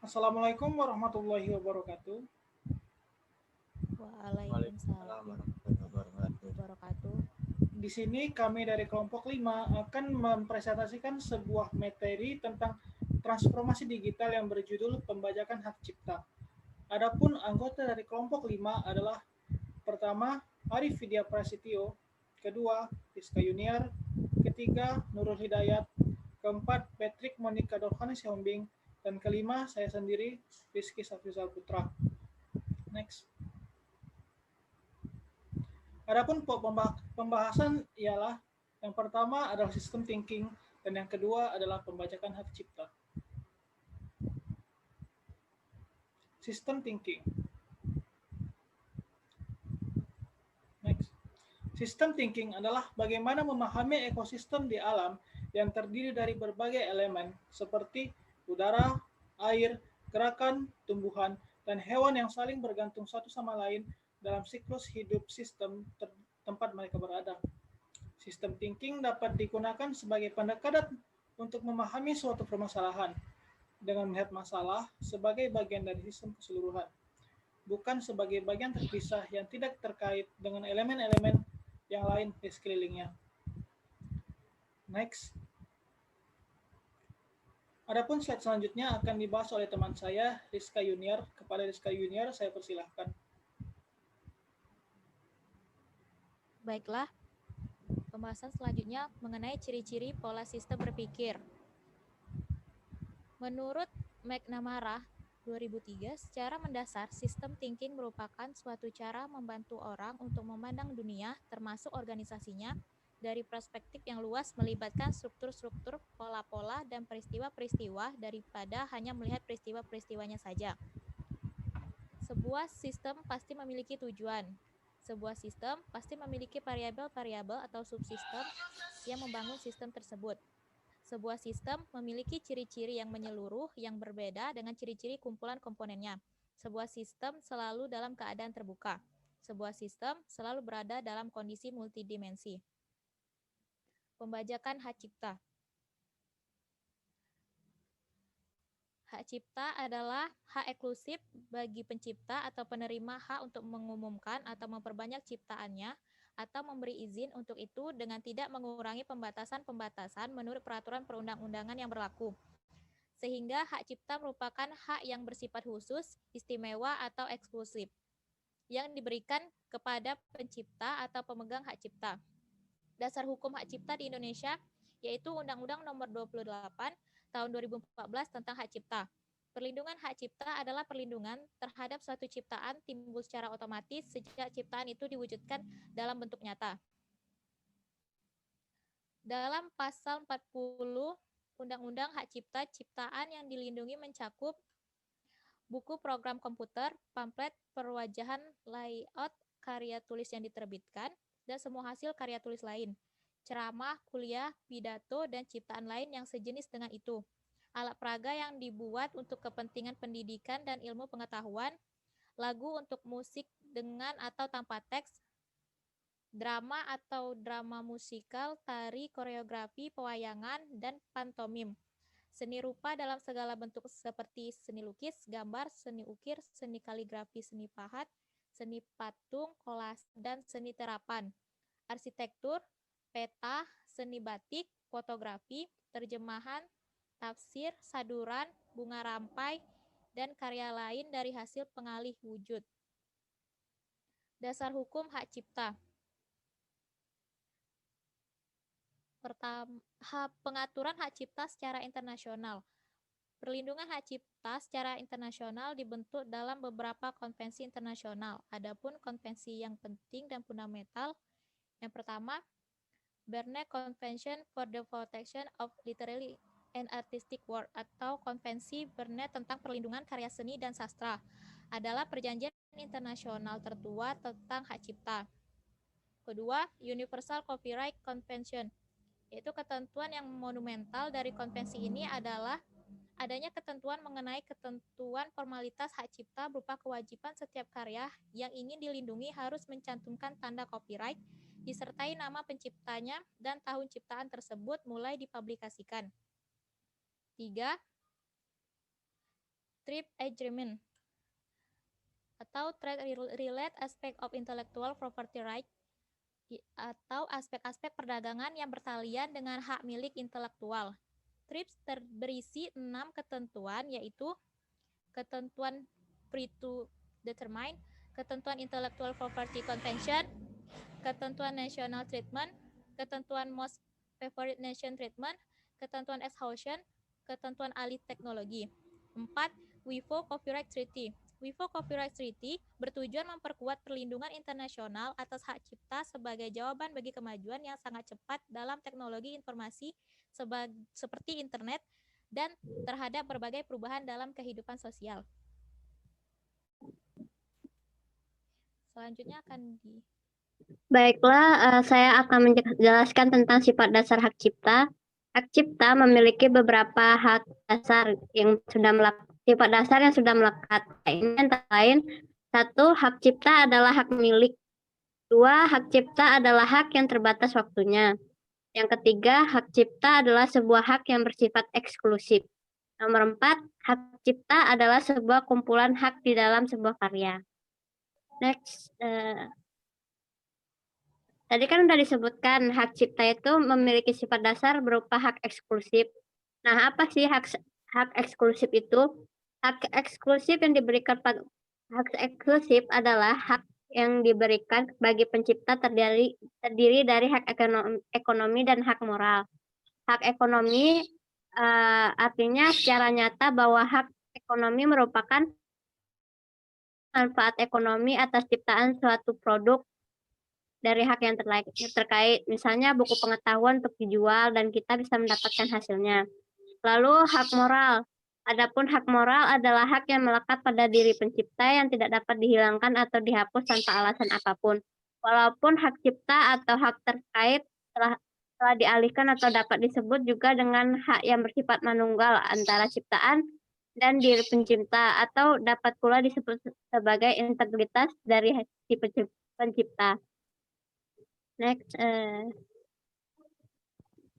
Assalamualaikum warahmatullahi wabarakatuh. Waalaikumsalam Waalaikumsalam warahmatullahi wabarakatuh. wabarakatuh. Di sini kami dari kelompok 5 akan mempresentasikan sebuah materi tentang transformasi digital yang berjudul pembajakan hak cipta. Adapun anggota dari kelompok 5 adalah pertama Arif Vidya Prasetyo, kedua Rizka Yuniar, ketiga Nurul Hidayat, keempat Patrick Monika Dorhani Sihombing, dan kelima saya sendiri Rizky Safrizal Putra. Next. Adapun pembahasan ialah yang pertama adalah sistem thinking dan yang kedua adalah pembajakan hak cipta. Sistem thinking. Next. Sistem thinking adalah bagaimana memahami ekosistem di alam yang terdiri dari berbagai elemen seperti udara, air, gerakan, tumbuhan, dan hewan yang saling bergantung satu sama lain dalam siklus hidup sistem tempat mereka berada. Sistem thinking dapat digunakan sebagai pendekatan untuk memahami suatu permasalahan dengan melihat masalah sebagai bagian dari sistem keseluruhan, bukan sebagai bagian terpisah yang tidak terkait dengan elemen-elemen yang lain di sekelilingnya. Next. Adapun slide selanjutnya akan dibahas oleh teman saya, Rizka Yuniar. Kepada Rizka Yuniar, saya persilahkan. Baiklah, pembahasan selanjutnya mengenai ciri-ciri pola sistem berpikir. Menurut McNamara 2003, secara mendasar, sistem thinking merupakan suatu cara membantu orang untuk memandang dunia, termasuk organisasinya, dari perspektif yang luas melibatkan struktur-struktur, pola-pola, dan peristiwa-peristiwa daripada hanya melihat peristiwa-peristiwanya saja. Sebuah sistem pasti memiliki tujuan. Sebuah sistem pasti memiliki variabel-variabel atau subsistem yang membangun sistem tersebut. Sebuah sistem memiliki ciri-ciri yang menyeluruh yang berbeda dengan ciri-ciri kumpulan komponennya. Sebuah sistem selalu dalam keadaan terbuka. Sebuah sistem selalu berada dalam kondisi multidimensi. Pembajakan hak cipta. Hak cipta adalah hak eksklusif bagi pencipta atau penerima hak untuk mengumumkan atau memperbanyak ciptaannya atau memberi izin untuk itu dengan tidak mengurangi pembatasan-pembatasan menurut peraturan perundang-undangan yang berlaku. Sehingga hak cipta merupakan hak yang bersifat khusus, istimewa, atau eksklusif yang diberikan kepada pencipta atau pemegang hak cipta. Dasar hukum hak cipta di Indonesia yaitu Undang-Undang Nomor 28 Tahun 2014 tentang hak cipta. Perlindungan hak cipta adalah perlindungan terhadap suatu ciptaan timbul secara otomatis sejak ciptaan itu diwujudkan dalam bentuk nyata. Dalam pasal 40 Undang-Undang Hak Cipta, ciptaan yang dilindungi mencakup buku program komputer, pamflet, perwajahan, layout, karya tulis yang diterbitkan, dan semua hasil karya tulis lain, ceramah, kuliah, pidato, dan ciptaan lain yang sejenis dengan itu. Alat peraga yang dibuat untuk kepentingan pendidikan dan ilmu pengetahuan, lagu untuk musik dengan atau tanpa teks, drama atau drama musikal, tari, koreografi, pewayangan, dan pantomim. Seni rupa dalam segala bentuk seperti seni lukis, gambar, seni ukir, seni kaligrafi, seni pahat, seni patung, kolase, dan seni terapan. Arsitektur, peta, seni batik, fotografi, terjemahan, tafsir, saduran, bunga rampai, dan karya lain dari hasil pengalih wujud. Dasar hukum hak cipta. Pertama, pengaturan hak cipta secara internasional. Perlindungan hak cipta secara internasional dibentuk dalam beberapa konvensi internasional. Adapun konvensi yang penting dan fundamental, yang pertama, Berne Convention for the Protection of Literary and Artistic Work atau Konvensi Berne tentang perlindungan karya seni dan sastra adalah perjanjian internasional tertua tentang hak cipta. Kedua, Universal Copyright Convention, yaitu ketentuan yang monumental dari konvensi ini adalah adanya ketentuan mengenai ketentuan formalitas hak cipta berupa kewajiban setiap karya yang ingin dilindungi harus mencantumkan tanda copyright disertai nama penciptanya dan tahun ciptaan tersebut mulai dipublikasikan. 3. trade agreement atau trade-related aspect of intellectual property right atau aspek-aspek perdagangan yang bertalian dengan hak milik intelektual. TRIPS berisi 6 ketentuan, yaitu ketentuan free to determine, ketentuan intellectual property convention, ketentuan national treatment, ketentuan most favored nation treatment, ketentuan exhaustion, ketentuan alih teknologi. 4. WIPO Copyright Treaty. WIPO Copyright Treaty bertujuan memperkuat perlindungan internasional atas hak cipta sebagai jawaban bagi kemajuan yang sangat cepat dalam teknologi informasi seperti internet dan terhadap berbagai perubahan dalam kehidupan sosial. Selanjutnya akan di... Baiklah, saya akan menjelaskan tentang sifat dasar hak cipta. Hak cipta memiliki beberapa hak dasar yang sudah sifat dasar yang sudah melekat. Ini antara lain, 1. Hak cipta adalah hak milik. 2. Hak cipta adalah hak yang terbatas waktunya. Yang ketiga, hak cipta adalah sebuah hak yang bersifat eksklusif. Nomor 4, hak cipta adalah sebuah kumpulan hak di dalam sebuah karya. Next. Tadi kan sudah disebutkan hak cipta itu memiliki sifat dasar berupa hak eksklusif. Nah, apa sih hak eksklusif itu? Hak eksklusif yang diberikan hak eksklusif adalah hak yang diberikan bagi pencipta terdiri dari hak ekonomi dan hak moral. Hak ekonomi artinya secara nyata bahwa hak ekonomi merupakan manfaat ekonomi atas ciptaan suatu produk dari hak yang terkait, misalnya buku pengetahuan untuk dijual dan kita bisa mendapatkan hasilnya. Lalu hak moral. Adapun hak moral adalah hak yang melekat pada diri pencipta yang tidak dapat dihilangkan atau dihapus tanpa alasan apapun. Walaupun hak cipta atau hak terkait telah dialihkan atau dapat disebut juga dengan hak yang bersifat manunggal antara ciptaan dan diri pencipta, atau dapat pula disebut sebagai integritas dari si pencipta. Next,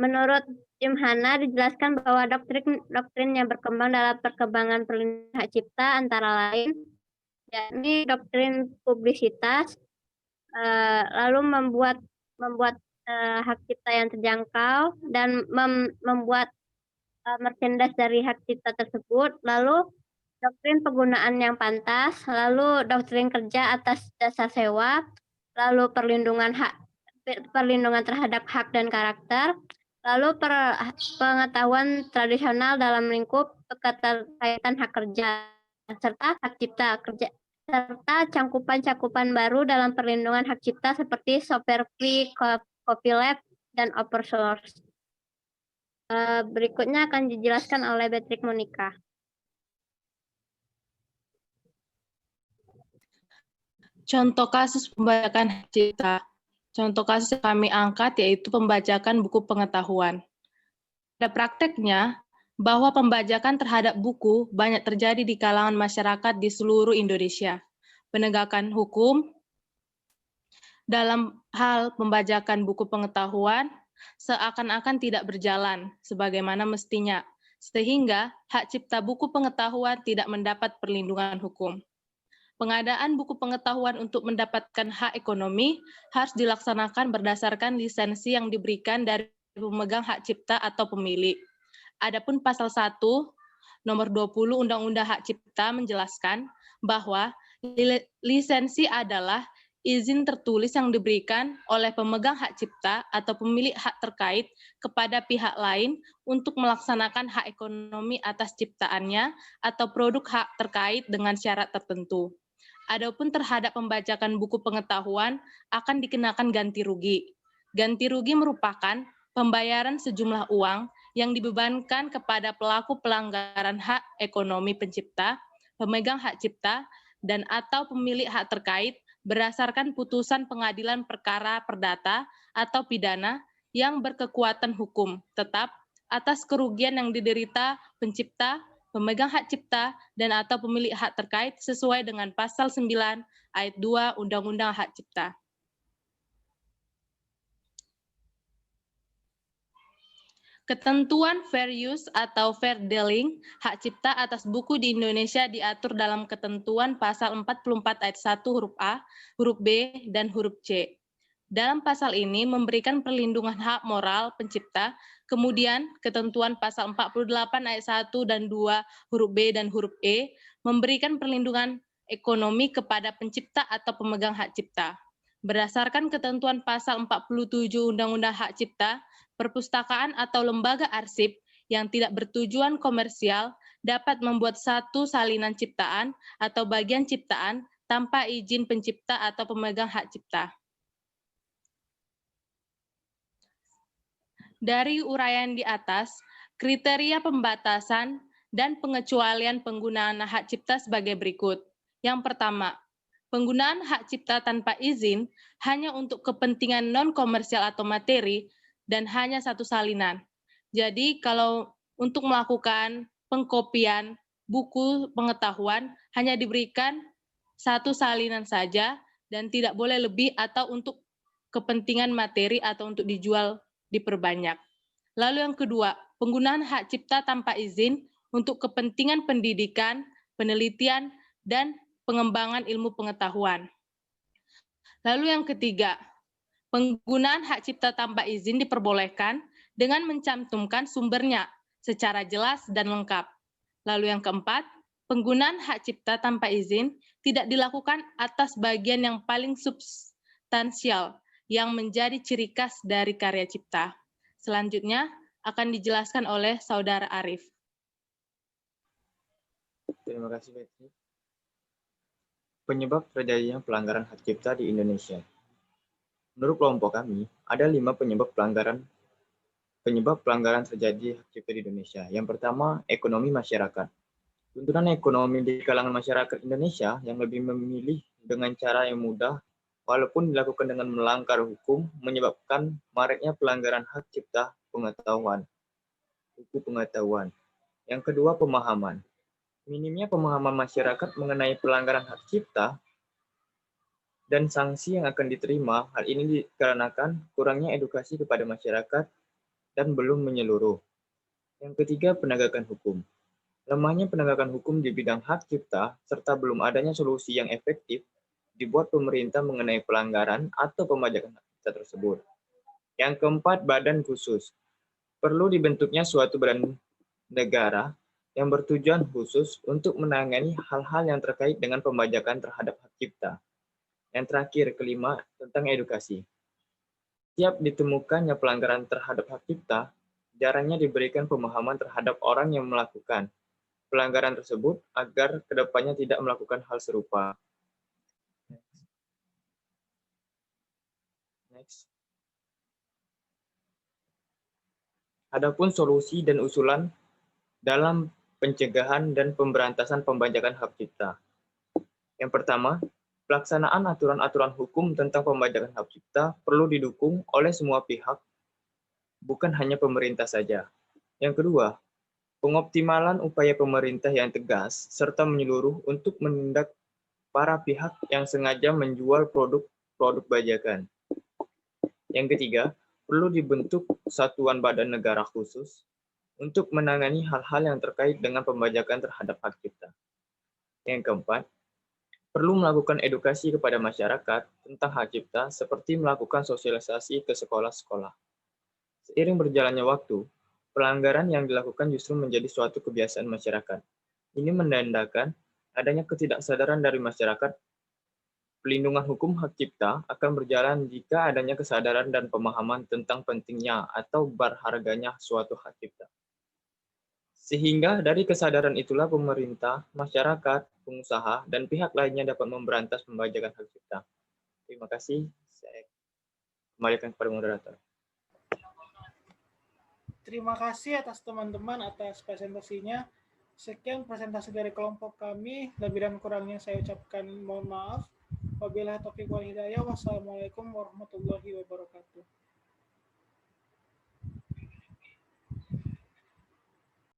menurut Jim Hanna dijelaskan bahwa doktrin yang berkembang dalam perkembangan perlindungan hak cipta antara lain yakni doktrin publisitas, lalu membuat hak cipta yang terjangkau dan membuat merchandise dari hak cipta tersebut, lalu doktrin penggunaan yang pantas, lalu doktrin kerja atas dasar sewa, lalu perlindungan terhadap hak dan karakter, lalu pengetahuan tradisional dalam lingkup keterkaitan hak kerja, serta hak cipta kerja, serta cakupan baru dalam perlindungan hak cipta seperti software free, copyleft, dan open source. Berikutnya akan dijelaskan oleh Beatrix Monica. Contoh kasus pembajakan hak cipta. Contoh kasus yang kami angkat yaitu pembajakan buku pengetahuan. Pada prakteknya, bahwa pembajakan terhadap buku banyak terjadi di kalangan masyarakat di seluruh Indonesia. Penegakan hukum dalam hal pembajakan buku pengetahuan seakan-akan tidak berjalan sebagaimana mestinya, sehingga hak cipta buku pengetahuan tidak mendapat perlindungan hukum. Pengadaan buku pengetahuan untuk mendapatkan hak ekonomi harus dilaksanakan berdasarkan lisensi yang diberikan dari pemegang hak cipta atau pemilik. Adapun pasal 1 nomor 20 Undang-Undang Hak Cipta menjelaskan bahwa lisensi adalah izin tertulis yang diberikan oleh pemegang hak cipta atau pemilik hak terkait kepada pihak lain untuk melaksanakan hak ekonomi atas ciptaannya atau produk hak terkait dengan syarat tertentu. Adapun terhadap pembajakan buku pengetahuan akan dikenakan ganti rugi. Ganti rugi merupakan pembayaran sejumlah uang yang dibebankan kepada pelaku pelanggaran hak ekonomi pencipta, pemegang hak cipta, dan atau pemilik hak terkait berdasarkan putusan pengadilan perkara perdata atau pidana yang berkekuatan hukum tetap atas kerugian yang diderita pencipta, pemegang hak cipta, dan atau pemilik hak terkait sesuai dengan pasal 9 ayat 2 Undang-Undang Hak Cipta. Ketentuan fair use atau fair dealing hak cipta atas buku di Indonesia diatur dalam ketentuan pasal 44 ayat 1 huruf A, huruf B, dan huruf C. Dalam pasal ini memberikan perlindungan hak moral pencipta, kemudian ketentuan pasal 48 ayat 1 dan 2 huruf B dan huruf E memberikan perlindungan ekonomi kepada pencipta atau pemegang hak cipta. Berdasarkan ketentuan pasal 47 Undang-Undang Hak Cipta, perpustakaan atau lembaga arsip yang tidak bertujuan komersial dapat membuat satu salinan ciptaan atau bagian ciptaan tanpa izin pencipta atau pemegang hak cipta. Dari uraian di atas, kriteria pembatasan dan pengecualian penggunaan hak cipta sebagai berikut. Yang pertama, penggunaan hak cipta tanpa izin hanya untuk kepentingan non-komersial atau materi dan hanya satu salinan. Jadi kalau untuk melakukan pengkopian buku pengetahuan hanya diberikan satu salinan saja dan tidak boleh lebih atau untuk kepentingan materi atau untuk dijual diperbanyak. Lalu yang kedua, penggunaan hak cipta tanpa izin untuk kepentingan pendidikan, penelitian, dan pengembangan ilmu pengetahuan. Lalu yang ketiga, penggunaan hak cipta tanpa izin diperbolehkan dengan mencantumkan sumbernya secara jelas dan lengkap. Lalu yang keempat, penggunaan hak cipta tanpa izin tidak dilakukan atas bagian yang paling substansial yang menjadi ciri khas dari karya cipta. Selanjutnya akan dijelaskan oleh Saudara Arif. Terima kasih, Betty. Penyebab terjadinya pelanggaran hak cipta di Indonesia. Menurut kelompok kami, ada 5 penyebab pelanggaran terjadi hak cipta di Indonesia. Yang pertama, ekonomi masyarakat. Tuntutan ekonomi di kalangan masyarakat Indonesia yang lebih memilih dengan cara yang mudah, walaupun dilakukan dengan melanggar hukum, menyebabkan maraknya pelanggaran hak cipta pengetahuan, buku pengetahuan. Yang kedua, pemahaman. Minimnya pemahaman masyarakat mengenai pelanggaran hak cipta dan sanksi yang akan diterima. Hal ini dikarenakan kurangnya edukasi kepada masyarakat dan belum menyeluruh. Yang ketiga, penegakan hukum. Lemahnya penegakan hukum di bidang hak cipta serta belum adanya solusi yang efektif dibuat pemerintah mengenai pelanggaran atau pembajakan hak cipta tersebut. Yang keempat, badan khusus. Perlu dibentuknya suatu badan negara yang bertujuan khusus untuk menangani hal-hal yang terkait dengan pembajakan terhadap hak cipta. Yang terakhir, kelima, tentang edukasi. Setiap ditemukannya pelanggaran terhadap hak cipta, jarangnya diberikan pemahaman terhadap orang yang melakukan pelanggaran tersebut agar kedepannya tidak melakukan hal serupa. Next. Adapun solusi dan usulan dalam pencegahan dan pemberantasan pembajakan hak cipta. Yang pertama, pelaksanaan aturan-aturan hukum tentang pembajakan hak cipta perlu didukung oleh semua pihak, bukan hanya pemerintah saja. Yang kedua, pengoptimalan upaya pemerintah yang tegas serta menyeluruh untuk menindak para pihak yang sengaja menjual produk bajakan. Yang ketiga, perlu dibentuk satuan badan negara khusus untuk menangani hal-hal yang terkait dengan pembajakan terhadap hak cipta. Yang keempat, perlu melakukan edukasi kepada masyarakat tentang hak cipta seperti melakukan sosialisasi ke sekolah-sekolah. Seiring berjalannya waktu, pelanggaran yang dilakukan justru menjadi suatu kebiasaan masyarakat. Ini menandakan adanya ketidaksadaran dari masyarakat. Pelindungan hukum hak cipta akan berjalan jika adanya kesadaran dan pemahaman tentang pentingnya atau berharganya suatu hak cipta. Sehingga dari kesadaran itulah pemerintah, masyarakat, pengusaha, dan pihak lainnya dapat memberantas pembajakan hak cipta. Terima kasih. Saya kembalikan kepada moderator. Terima kasih atas teman-teman atas presentasinya. Sekian presentasi dari kelompok kami. Lebih dan kurangnya saya ucapkan mohon maaf. Wabillahi taufiq wal hidayah. Wassalamualaikum warahmatullahi wabarakatuh.